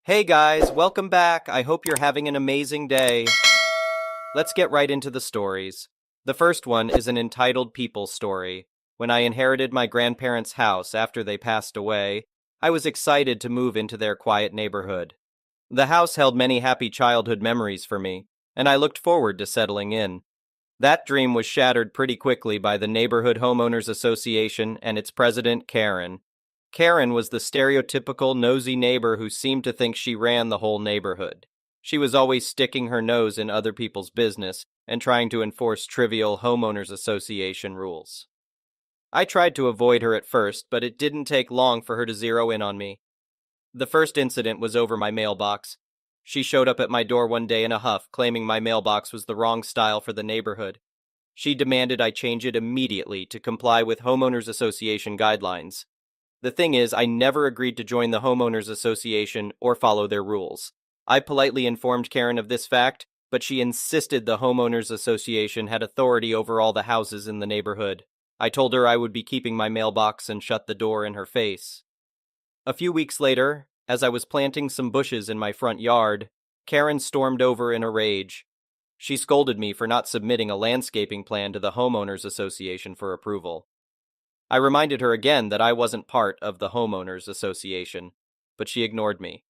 Hey guys, welcome back. I hope you're having an amazing day. Let's get right into the stories. The first one is an entitled people story. When I inherited my grandparents' house after they passed away, I was excited to move into their quiet neighborhood. The house held many happy childhood memories for me, and I looked forward to settling in. That dream was shattered pretty quickly by the Neighborhood Homeowners Association and its president, Karen. Karen was the stereotypical nosy neighbor who seemed to think she ran the whole neighborhood. She was always sticking her nose in other people's business and trying to enforce trivial homeowners association rules. I tried to avoid her at first, but it didn't take long for her to zero in on me. The first incident was over my mailbox. She showed up at my door one day in a huff, claiming my mailbox was the wrong style for the neighborhood. She demanded I change it immediately to comply with homeowners association guidelines. The thing is, I never agreed to join the homeowners association or follow their rules. I politely informed Karen of this fact, but she insisted the homeowners association had authority over all the houses in the neighborhood. I told her I would be keeping my mailbox and shut the door in her face. A few weeks later, as I was planting some bushes in my front yard, Karen stormed over in a rage. She scolded me for not submitting a landscaping plan to the homeowners association for approval. I reminded her again that I wasn't part of the homeowners association, but she ignored me.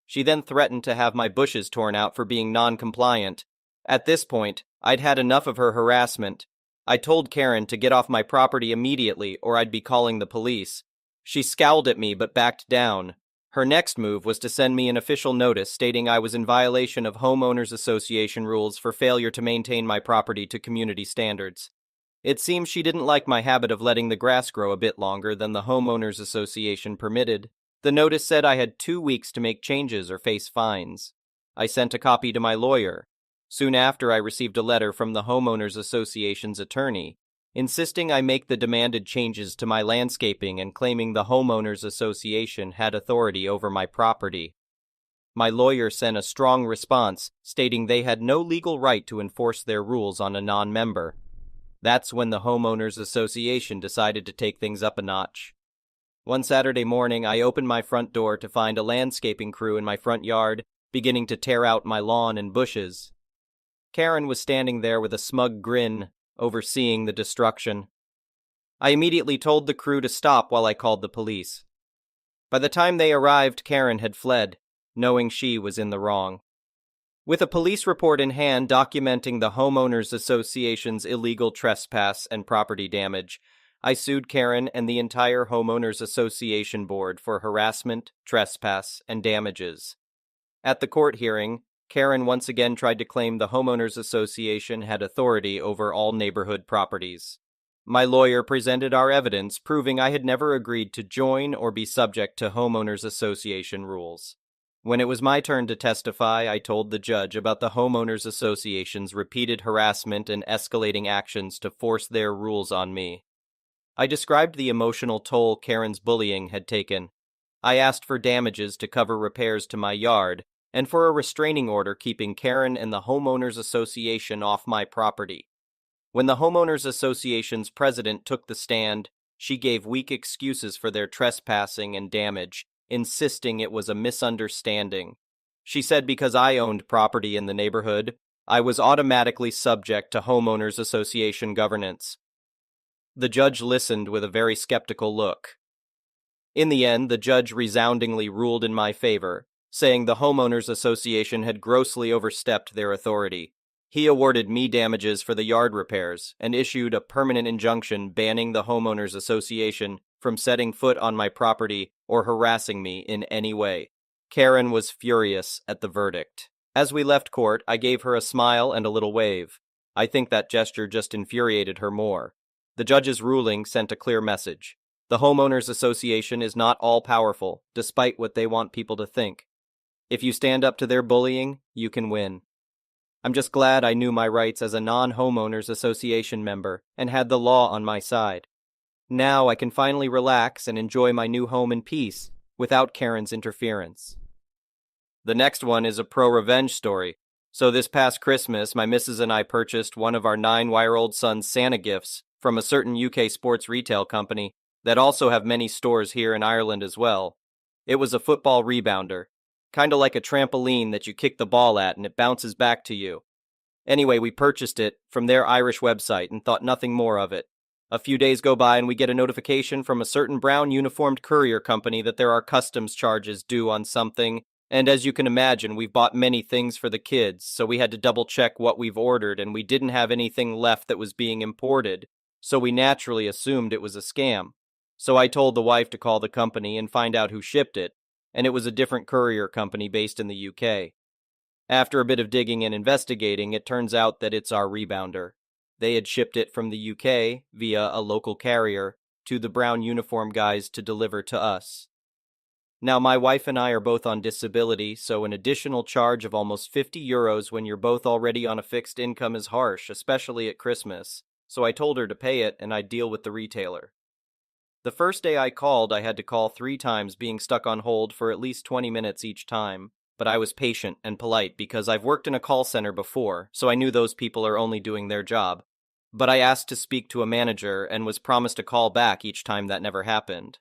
She then threatened to have my bushes torn out for being non-compliant. At this point, I'd had enough of her harassment. I told Karen to get off my property immediately or I'd be calling the police. She scowled at me but backed down. Her next move was to send me an official notice stating I was in violation of homeowners association rules for failure to maintain my property to community standards. It seems she didn't like my habit of letting the grass grow a bit longer than the homeowners association permitted. The notice said I had 2 weeks to make changes or face fines. I sent a copy to my lawyer. Soon after, I received a letter from the homeowners association's attorney, insisting I make the demanded changes to my landscaping and claiming the homeowners association had authority over my property. My lawyer sent a strong response, stating they had no legal right to enforce their rules on a non-member. That's when the homeowners association decided to take things up a notch. One Saturday morning, I opened my front door to find a landscaping crew in my front yard beginning to tear out my lawn and bushes. Karen was standing there with a smug grin, overseeing the destruction. I immediately told the crew to stop while I called the police. By the time they arrived, Karen had fled, knowing she was in the wrong. With a police report in hand documenting the Homeowners Association's illegal trespass and property damage, I sued Karen and the entire Homeowners Association board for harassment, trespass, and damages. At the court hearing, Karen once again tried to claim the Homeowners Association had authority over all neighborhood properties. My lawyer presented our evidence proving I had never agreed to join or be subject to Homeowners Association rules. When it was my turn to testify, I told the judge about the Homeowners Association's repeated harassment and escalating actions to force their rules on me. I described the emotional toll Karen's bullying had taken. I asked for damages to cover repairs to my yard, and for a restraining order keeping Karen and the Homeowners Association off my property. When the Homeowners Association's president took the stand, she gave weak excuses for their trespassing and damage, insisting it was a misunderstanding. She said because I owned property in the neighborhood, I was automatically subject to Homeowners Association governance. The judge listened with a very skeptical look. In the end, the judge resoundingly ruled in my favor, saying the Homeowners Association had grossly overstepped their authority. He awarded me damages for the yard repairs and issued a permanent injunction banning the Homeowners Association from setting foot on my property or harassing me in any way. Karen was furious at the verdict. As we left court, I gave her a smile and a little wave. I think that gesture just infuriated her more. The judge's ruling sent a clear message. The Homeowners Association is not all-powerful, despite what they want people to think. If you stand up to their bullying, you can win. I'm just glad I knew my rights as a non-Homeowners Association member and had the law on my side. Now I can finally relax and enjoy my new home in peace without Karen's interference. The next one is a pro-revenge story. So this past Christmas, my missus and I purchased one of our 9-year-old son's Santa gifts from a certain UK sports retail company that also have many stores here in Ireland as well. It was a football rebounder. Kinda like a trampoline that you kick the ball at and it bounces back to you. Anyway, we purchased it from their Irish website and thought nothing more of it. A few days go by and we get a notification from a certain brown uniformed courier company that there are customs charges due on something, and as you can imagine, we've bought many things for the kids, so we had to double check what we've ordered and we didn't have anything left that was being imported, so we naturally assumed it was a scam. So I told the wife to call the company and find out who shipped it, and it was a different courier company based in the UK. After a bit of digging and investigating, it turns out that it's our rebounder. They had shipped it from the UK via a local carrier to the brown uniform guys to deliver to us. Now, my wife and I are both on disability, so an additional charge of almost €50 when you're both already on a fixed income is harsh, especially at Christmas. So I told her to pay it and I'd deal with the retailer. The first day I called, I had to call 3 times, being stuck on hold for at least 20 minutes each time. But I was patient and polite because I've worked in a call center before, so I knew those people are only doing their job. But I asked to speak to a manager and was promised a call back each time that never happened.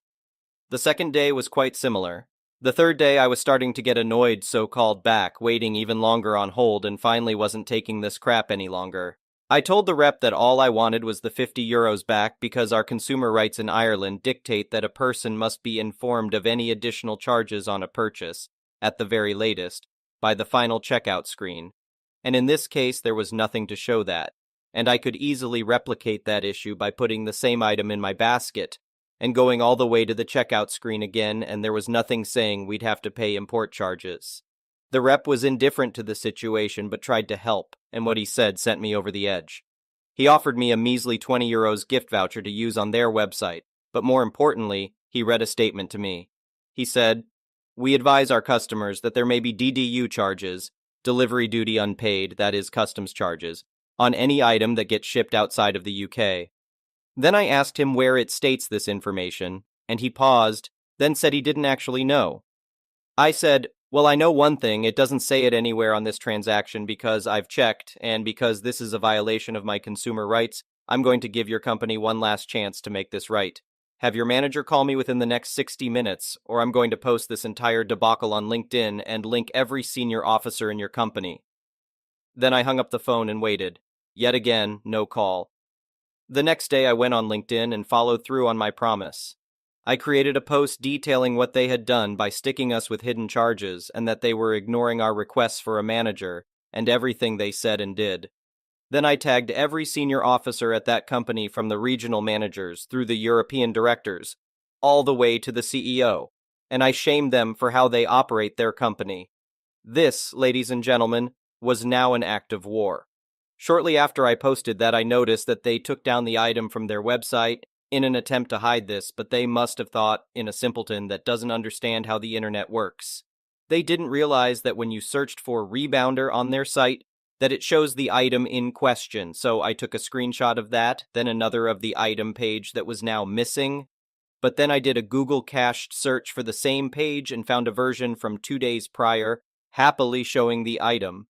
The second day was quite similar. The third day I was starting to get annoyed, so called back, waiting even longer on hold, and finally wasn't taking this crap any longer. I told the rep that all I wanted was the €50 back because our consumer rights in Ireland dictate that a person must be informed of any additional charges on a purchase, at the very latest, by the final checkout screen. And in this case, there was nothing to show that, and I could easily replicate that issue by putting the same item in my basket and going all the way to the checkout screen again, and there was nothing saying we'd have to pay import charges. The rep was indifferent to the situation but tried to help, and what he said sent me over the edge. He offered me a measly €20 gift voucher to use on their website, but more importantly, he read a statement to me. He said, "We advise our customers that there may be DDU charges, delivery duty unpaid, that is customs charges, on any item that gets shipped outside of the UK. Then I asked him where it states this information, and he paused, then said he didn't actually know. I said, "Well, I know one thing, it doesn't say it anywhere on this transaction because I've checked, and because this is a violation of my consumer rights, I'm going to give your company one last chance to make this right. Have your manager call me within the next 60 minutes, or I'm going to post this entire debacle on LinkedIn and link every senior officer in your company." Then I hung up the phone and waited. Yet again, no call. The next day I went on LinkedIn and followed through on my promise. I created a post detailing what they had done by sticking us with hidden charges and that they were ignoring our requests for a manager and everything they said and did. Then I tagged every senior officer at that company from the regional managers through the European directors, all the way to the CEO, and I shamed them for how they operate their company. This, ladies and gentlemen, was now an act of war. Shortly after I posted that, I noticed that they took down the item from their website in an attempt to hide this, but they must have thought in a simpleton that doesn't understand how the internet works. They didn't realize that when you searched for rebounder on their site, that it shows the item in question, so I took a screenshot of that, then another of the item page that was now missing. But then I did a Google cached search for the same page and found a version from 2 days prior, happily showing the item.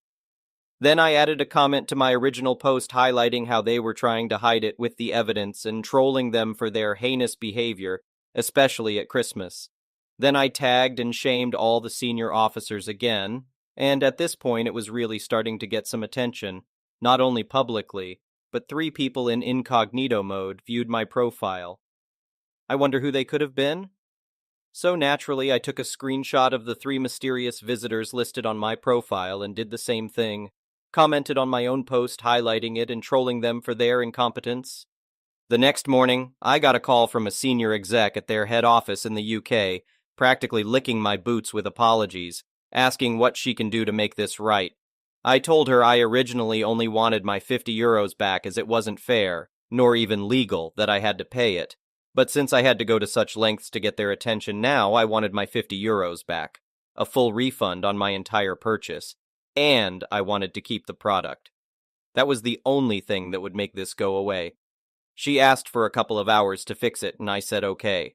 Then I added a comment to my original post highlighting how they were trying to hide it with the evidence and trolling them for their heinous behavior, especially at Christmas. Then I tagged and shamed all the senior officers again, and at this point it was really starting to get some attention, not only publicly, but 3 people in incognito mode viewed my profile. I wonder who they could have been? So naturally, I took a screenshot of the 3 mysterious visitors listed on my profile and did the same thing. Commented on my own post highlighting it and trolling them for their incompetence. The next morning, I got a call from a senior exec at their head office in the UK, practically licking my boots with apologies, asking what she can do to make this right. I told her I originally only wanted my €50 back as it wasn't fair, nor even legal, that I had to pay it. But since I had to go to such lengths to get their attention now, I wanted my €50 back, a full refund on my entire purchase. And I wanted to keep the product. That was the only thing that would make this go away. She asked for a couple of hours to fix it, and I said okay.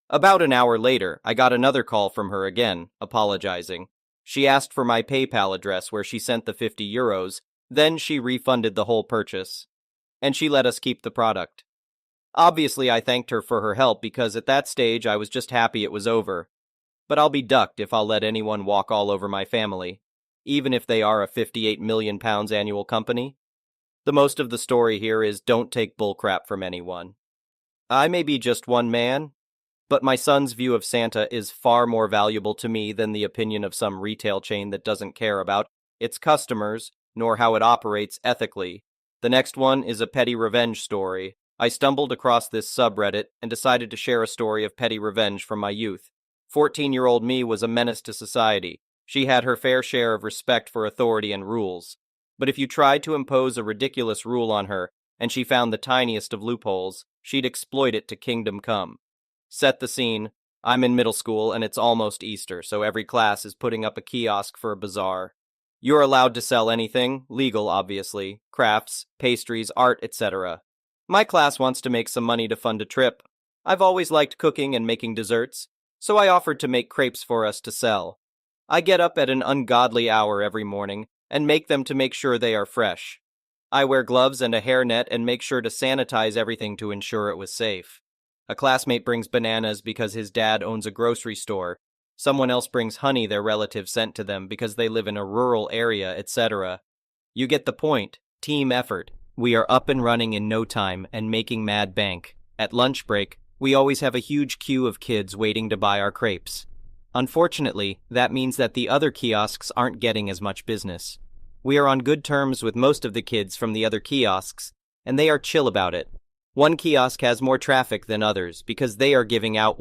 About an hour later, I got another call from her again, apologizing. She asked for my PayPal address where she sent the €50, then she refunded the whole purchase. And she let us keep the product. Obviously, I thanked her for her help because at that stage I was just happy it was over. but I'll be ducked if I'll let anyone walk all over my family, even if they are a 58 million pounds annual company. The most of the story here is don't take bullcrap from anyone. I may be just one man, but my son's view of Santa is far more valuable to me than the opinion of some retail chain that doesn't care about its customers, nor how it operates ethically. The next one is a petty revenge story. I stumbled across this subreddit and decided to share a story of petty revenge from my youth. 14-year-old me was a menace to society. She had her fair share of respect for authority and rules. But if you tried to impose a ridiculous rule on her, and she found the tiniest of loopholes, she'd exploit it to kingdom come. Set the scene. I'm in middle school and it's almost Easter, so every class is putting up a kiosk for a bazaar. You're allowed to sell anything, legal obviously, crafts, pastries, art, etc. My class wants to make some money to fund a trip. I've always liked cooking and making desserts, so I offered to make crepes for us to sell. I get up at an ungodly hour every morning and make them to make sure they are fresh. I wear gloves and a hairnet and make sure to sanitize everything to ensure it was safe. A classmate brings bananas because his dad owns a grocery store. Someone else brings honey their relative sent to them because they live in a rural area, etc. You get the point. Team effort. We are up and running in no time and making mad bank. At lunch break, we always have a huge queue of kids waiting to buy our crepes. Unfortunately, that means that the other kiosks aren't getting as much business. We are on good terms with most of the kids from the other kiosks, and they are chill about it. One kiosk has more traffic than others because they are giving out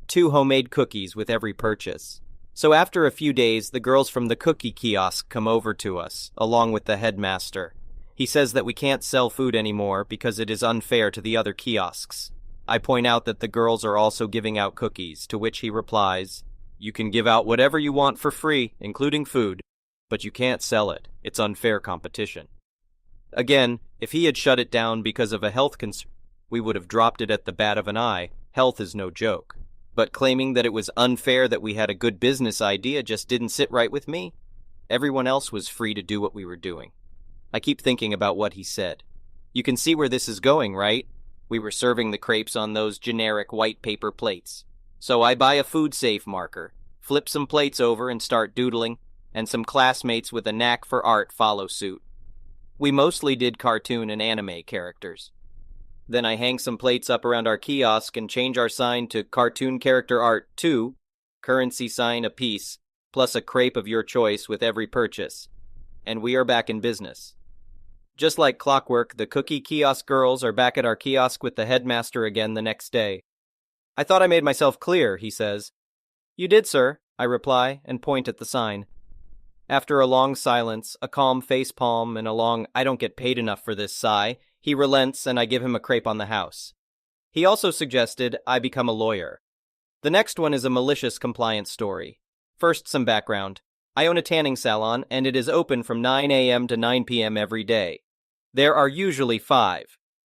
2 homemade cookies with every purchase. So after a few days, the girls from the cookie kiosk come over to us, along with the headmaster. He says that we can't sell food anymore because it is unfair to the other kiosks. I point out that the girls are also giving out cookies, to which he replies, "You can give out whatever you want for free, including food, but you can't sell it. It's unfair competition." Again, if he had shut it down because of a health concern, we would have dropped it at the bat of an eye. Health is no joke. But claiming that it was unfair that we had a good business idea just didn't sit right with me. Everyone else was free to do what we were doing. I keep thinking about what he said. You can see where this is going, right? We were serving the crepes on those generic white paper plates. So I buy a food safe marker, flip some plates over and start doodling, and some classmates with a knack for art follow suit. We mostly did cartoon and anime characters. Then I hang some plates up around our kiosk and change our sign to Cartoon Character Art 2, currency sign a piece, plus a crepe of your choice with every purchase. And we are back in business. Just like clockwork, the cookie kiosk girls are back at our kiosk with the headmaster again the next day. "I thought I made myself clear," he says. "You did, sir," I reply and point at the sign. After a long silence, a calm facepalm, and a long "I don't get paid enough for this" sigh, he relents and I give him a crepe on the house. He also suggested I become a lawyer. The next one is a malicious compliance story. First, some background. I own a tanning salon, and it is open from 9 a.m. to 9 p.m. every day. There are usually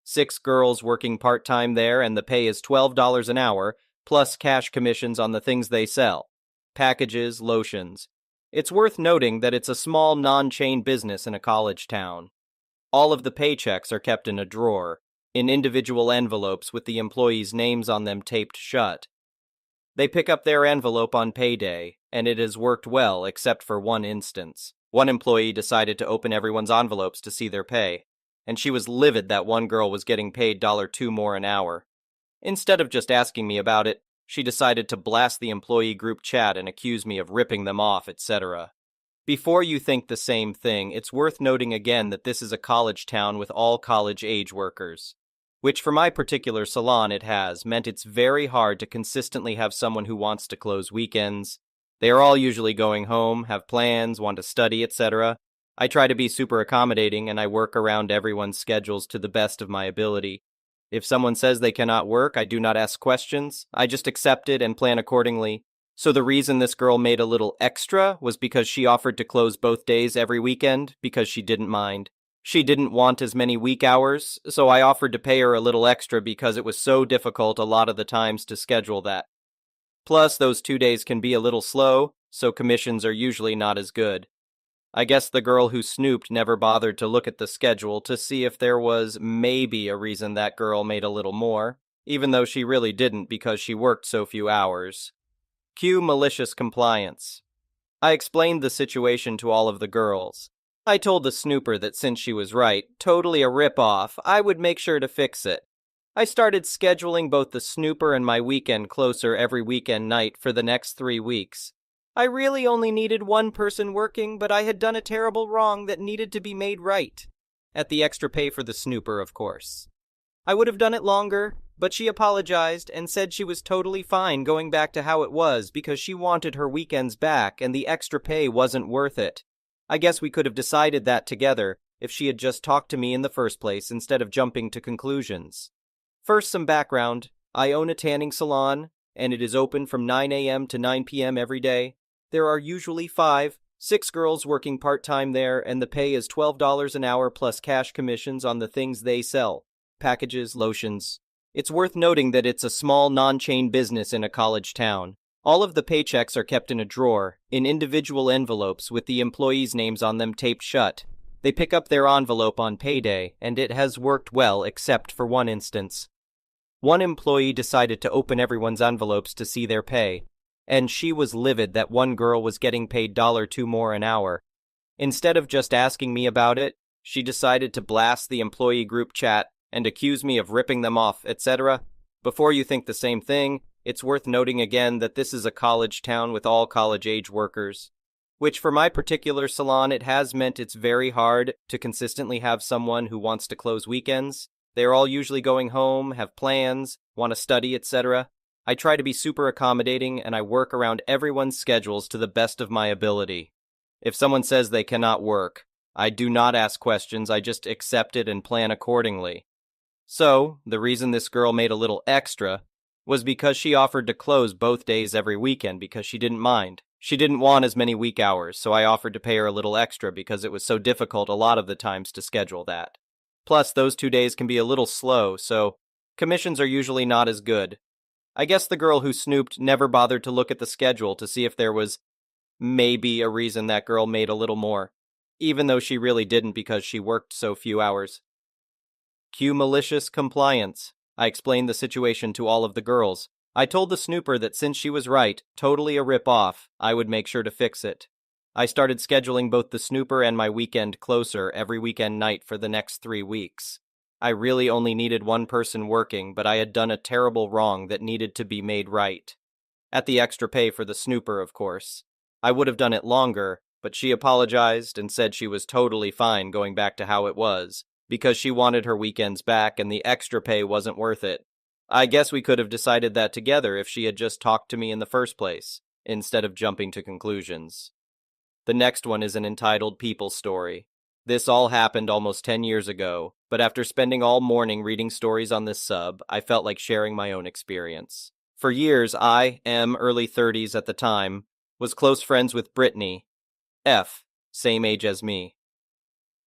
6 girls working part-time there, and the pay is $12 an hour, plus cash commissions on the things they sell. Packages, lotions. It's worth noting that it's a small non-chain business in a college town. All of the paychecks are kept in a drawer, in individual envelopes with the employees' names on them taped shut. They pick up their envelope on payday, and it has worked well except for one instance. One employee decided to open everyone's envelopes to see their pay, and she was livid that one girl was getting paid $2 more an hour. Instead of just asking me about it, she decided to blast the employee group chat and accuse me of ripping them off, etc. Before you think the same thing, it's worth noting again that this is a college town with all college-age workers, which for my particular salon it has meant it's very hard to consistently have someone who wants to close weekends. They are all usually going home, have plans, want to study, etc. I try to be super accommodating and I work around everyone's schedules to the best of my ability. If someone says they cannot work, I do not ask questions. I just accept it and plan accordingly. So the reason this girl made a little extra was because she offered to close both days every weekend because she didn't mind. She didn't want as many week hours, so I offered to pay her a little extra because it was so difficult a lot of the times to schedule that. Plus, those 2 days can be a little slow, so commissions are usually not as good. I guess the girl who snooped never bothered to look at the schedule to see if there was maybe a reason that girl made a little more, even though she really didn't because she worked so few hours. Cue malicious compliance. I explained the situation to all of the girls. I told the snooper that since she was right, totally a rip-off, I would make sure to fix it. I started scheduling both the snooper and my weekend closer every weekend night for the next 3 weeks. I really only needed one person working, but I had done a terrible wrong that needed to be made right. At the extra pay for the snooper, of course. I would have done it longer, but she apologized and said she was totally fine going back to how it was because she wanted her weekends back and the extra pay wasn't worth it. I guess we could have decided that together if she had just talked to me in the first place instead of jumping to conclusions. First, some background. I own a tanning salon, and it is open from 9 a.m. to 9 p.m. every day. There are usually 6 girls working part-time there, and the pay is $12 an hour plus cash commissions on the things they sell. Packages, lotions. It's worth noting that it's a small non-chain business in a college town. All of the paychecks are kept in a drawer, in individual envelopes with the employees' names on them taped shut. They pick up their envelope on payday, and it has worked well except for one instance. One employee decided to open everyone's envelopes to see their pay, and she was livid that one girl was getting paid $2 more an hour. Instead of just asking me about it, she decided to blast the employee group chat and accuse me of ripping them off, etc. Before you think the same thing, it's worth noting again that this is a college town with all college-age workers, which for my particular salon it has meant it's very hard to consistently have someone who wants to close weekends. They're all usually going home, have plans, want to study, etc. I try to be super accommodating and I work around everyone's schedules to the best of my ability. If someone says they cannot work, I do not ask questions, I just accept it and plan accordingly. So, the reason this girl made a little extra was because she offered to close both days every weekend because she didn't mind. She didn't want as many week hours, so I offered to pay her a little extra because it was so difficult a lot of the times to schedule that. Plus, those 2 days can be a little slow, so commissions are usually not as good. I guess the girl who snooped never bothered to look at the schedule to see if there was maybe a reason that girl made a little more, even though she really didn't because she worked so few hours. Cue malicious compliance. I explained the situation to all of the girls. I told the snooper that since she was right, totally a rip-off, I would make sure to fix it. I started scheduling both the snooper and my weekend closer every weekend night for the next 3 weeks. I really only needed one person working, but I had done a terrible wrong that needed to be made right. At the extra pay for the snooper, of course. I would have done it longer, but she apologized and said she was totally fine going back to how it was, because she wanted her weekends back and the extra pay wasn't worth it. I guess we could have decided that together if she had just talked to me in the first place, instead of jumping to conclusions. The next one is an entitled People Story. This all happened almost 10 years ago, but after spending all morning reading stories on this sub, I felt like sharing my own experience. For years, early 30s at the time, was close friends with Brittany, same age as me.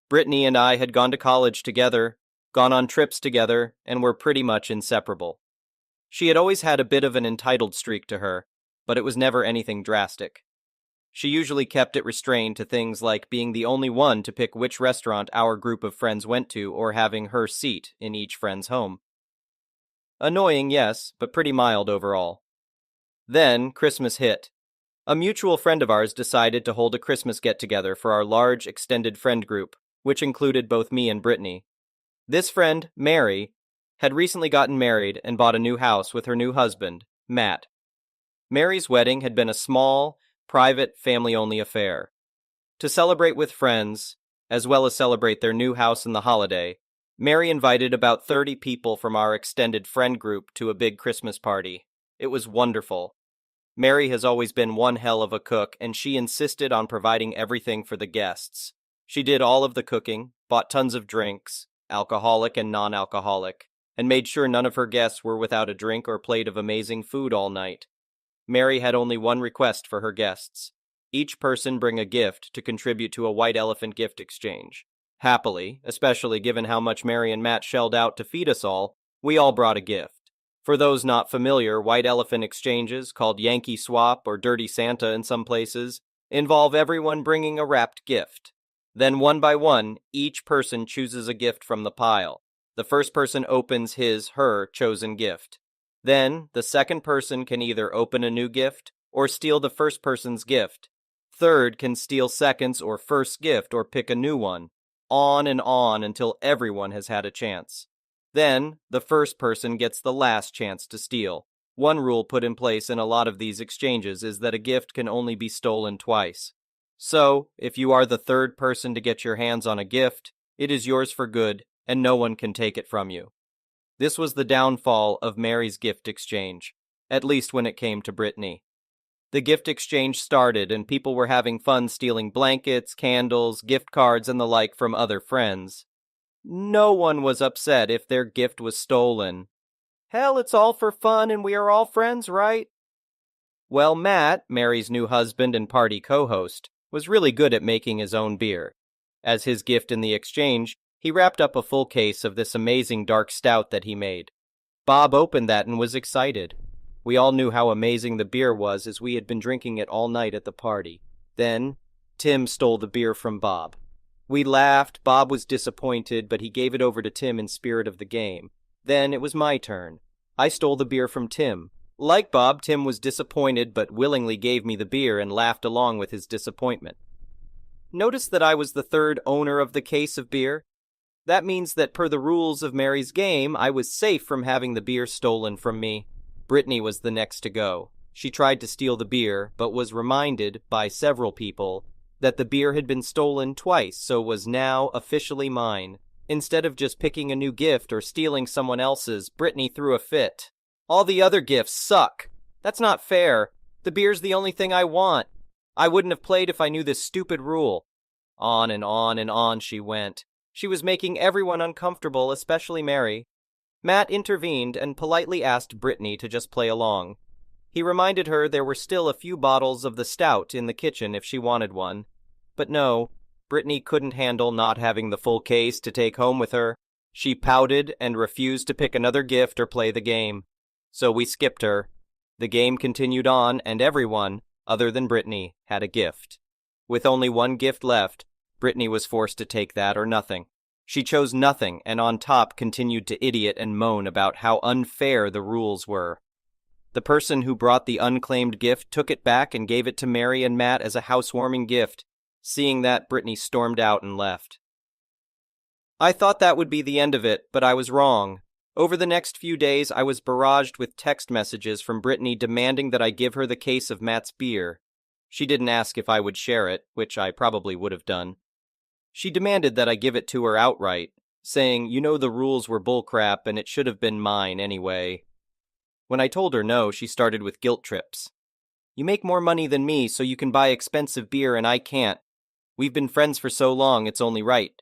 Brittany and I had gone to college together, gone on trips together, and were pretty much inseparable. She had always had a bit of an entitled streak to her, but it was never anything drastic. She usually kept it restrained to things like being the only one to pick which restaurant our group of friends went to or having her seat in each friend's home. Annoying, yes, but pretty mild overall. Then, Christmas hit. A mutual friend of ours decided to hold a Christmas get-together for our large, extended friend group, which included both me and Brittany. This friend, Mary, had recently gotten married and bought a new house with her new husband, Matt. Mary's wedding had been a small, private, family-only affair. To celebrate with friends, as well as celebrate their new house and the holiday, Mary invited about 30 people from our extended friend group to a big Christmas party. It was wonderful. Mary has always been one hell of a cook, and she insisted on providing everything for the guests. She did all of the cooking, bought tons of drinks, alcoholic and non-alcoholic, and made sure none of her guests were without a drink or plate of amazing food all night. Mary had only one request for her guests. Each person bring a gift to contribute to a White Elephant gift exchange. Happily, especially given how much Mary and Matt shelled out to feed us all, we all brought a gift. For those not familiar, White Elephant exchanges, called Yankee Swap or Dirty Santa in some places, involve everyone bringing a wrapped gift. Then one by one, each person chooses a gift from the pile. The first person opens her chosen gift. Then, the second person can either open a new gift or steal the first person's gift. Third can steal second's or first's gift or pick a new one. On and on until everyone has had a chance. Then, the first person gets the last chance to steal. One rule put in place in a lot of these exchanges is that a gift can only be stolen twice. So, if you are the third person to get your hands on a gift, it is yours for good, and no one can take it from you. This was the downfall of Mary's gift exchange, at least when it came to Brittany. The gift exchange started, and people were having fun stealing blankets, candles, gift cards, and the like from other friends. No one was upset if their gift was stolen. Hell, it's all for fun, and we are all friends, right? Well, Matt, Mary's new husband and party co-host, was really good at making his own beer. As his gift in the exchange, he wrapped up a full case of this amazing dark stout that he made. Bob opened that and was excited. We all knew how amazing the beer was as we had been drinking it all night at the party. Then, Tim stole the beer from Bob. We laughed, Bob was disappointed, but he gave it over to Tim in spirit of the game. Then it was my turn. I stole the beer from Tim. Like Bob, Tim was disappointed but willingly gave me the beer and laughed along with his disappointment. Notice that I was the third owner of the case of beer? That means that per the rules of Mary's game, I was safe from having the beer stolen from me. Brittany was the next to go. She tried to steal the beer, but was reminded by several people that the beer had been stolen twice, so was now officially mine. Instead of just picking a new gift or stealing someone else's, Brittany threw a fit. All the other gifts suck. That's not fair. The beer's the only thing I want. I wouldn't have played if I knew this stupid rule. On and on and on she went. She was making everyone uncomfortable, especially Mary. Matt intervened and politely asked Brittany to just play along. He reminded her there were still a few bottles of the stout in the kitchen if she wanted one. But no, Brittany couldn't handle not having the full case to take home with her. She pouted and refused to pick another gift or play the game. So we skipped her. The game continued on, and everyone, other than Brittany, had a gift. With only one gift left, Brittany was forced to take that or nothing. She chose nothing, and on top continued to idiot and moan about how unfair the rules were. The person who brought the unclaimed gift took it back and gave it to Mary and Matt as a housewarming gift. Seeing that, Brittany stormed out and left. I thought that would be the end of it, but I was wrong. Over the next few days, I was barraged with text messages from Brittany demanding that I give her the case of Matt's beer. She didn't ask if I would share it, which I probably would have done. She demanded that I give it to her outright, saying, you know the rules were bullcrap and it should have been mine anyway. When I told her no, she started with guilt trips. You make more money than me, so you can buy expensive beer and I can't. We've been friends for so long, it's only right.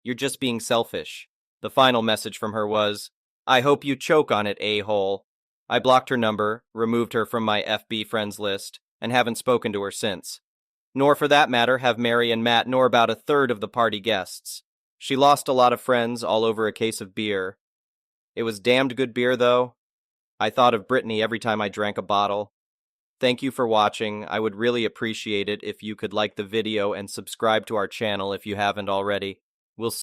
You're just being selfish. The final message from her was, I hope you choke on it, a-hole. I blocked her number, removed her from my FB friends list, and haven't spoken to her since. Nor for that matter have Mary and Matt nor about a third of the party guests. She lost a lot of friends all over a case of beer. It was damned good beer, though. I thought of Brittany every time I drank a bottle. Thank you for watching. I would really appreciate it if you could like the video and subscribe to our channel if you haven't already. We'll